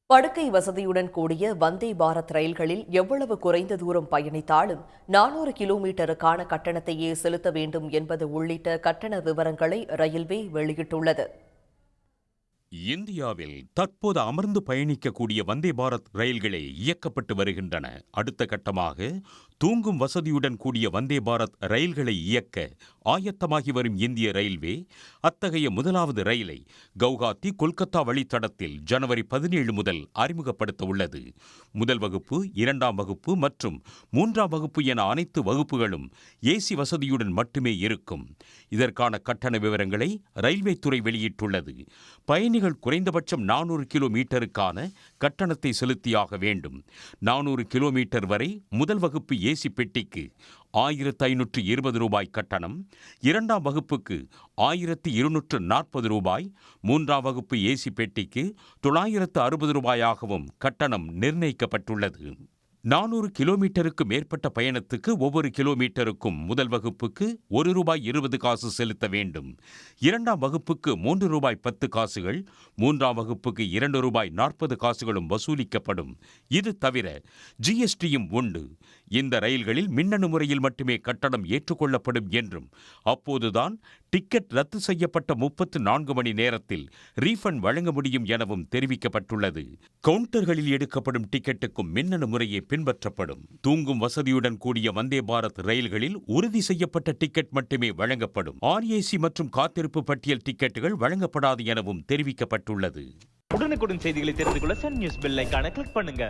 படுக்கை வசதியுடன் கூடிய வந்தே பாரத் ரயில்களில் எவ்வளவு குறைந்த தூரம் பயணித்தாலும் 400 கிலோமீட்டருக்கான கட்டணத்தையே செலுத்த வேண்டும் என்பது உள்ளிட்ட கட்டண விவரங்களை ரயில்வே வெளியிட்டுள்ளது. இந்தியாவில் தற்போது அமர்ந்து பயணிக்கக்கூடிய வந்தே பாரத் ரயில்களே இயக்கப்பட்டு வருகின்றன. அடுத்த கட்டமாக தூங்கும் வசதியுடன் கூடிய வந்தே பாரத் ரயில்களை இயக்க ஆயத்தமாகி வரும் இந்திய ரயில்வே அத்தகைய முதலாவது ரயிலை கவுஹாத்தி கொல்கத்தா வழித்தடத்தில் ஜனவரி 17 முதல் அறிமுகப்படுத்த உள்ளது. முதல் வகுப்பு, 2ஆம் வகுப்பு மற்றும் 3ஆம் வகுப்பு என அனைத்து வகுப்புகளும் ஏசி வசதியுடன் மட்டுமே இருக்கும். இதற்கான கட்டண விவரங்களை ரயில்வே துறை வெளியிட்டுள்ளது. பயணிகள் குறைந்தபட்சம் 400 கிலோமீட்டருக்கான கட்டணத்தை செலுத்தியாக வேண்டும். 400 கிலோமீட்டர் வரை முதல் வகுப்பு ஏசி பெட்டிக்கு 1520 ரூபாய் கட்டணம், 2ஆம் வகுப்புக்கு 1240 ரூபாய், 3ஆம் வகுப்பு ஏசி பெட்டிக்கு 960 ரூபாயாகவும் கட்டணம் நிர்ணயிக்கப்பட்டுள்ளது. 400 கிலோமீட்டருக்கு மேற்பட்ட பயணத்துக்கு ஒவ்வொரு கிலோமீட்டருக்கும் முதல் வகுப்புக்கு ₹1.20 செலுத்த வேண்டும். 2ஆம் வகுப்புக்கு ₹3.10, 3ஆம் வகுப்புக்கு ₹2.40 வசூலிக்கப்படும். இது தவிர ஜிஎஸ்டியும் உண்டு. இந்த ரயில்களில் மின்னணு முறையில் மட்டுமே கட்டணம் ஏற்றுக்கொள்ளப்படும் என்றும் அப்போதுதான் டிக்கெட் ரத்து செய்யப்பட்ட 34 மணி நேரத்தில் ரீஃபண்ட் வழங்க முடியும் எனவும் தெரிவிக்கப்பட்டுள்ளது. கவுண்டர்களில் எடுக்கப்படும் டிக்கெட்டுக்கும் மின்னணு முறையே பின்பற்றப்படும். தூங்கும் வசதியுடன் கூடிய வந்தே பாரத் ரயில்களில் உறுதி செய்யப்பட்ட டிக்கெட் மட்டுமே வழங்கப்படும். RAC மற்றும் காத்திருப்பு பட்டியல் டிக்கெட்டுகள் வழங்கப்படாது எனவும் தெரிவிக்கப்பட்டுள்ளது. உடனுக்குடன் செய்திகளை தெரிந்து கொள்ள சன் நியூஸ் பெல் ஐகானை கிளிக் பண்ணுங்க.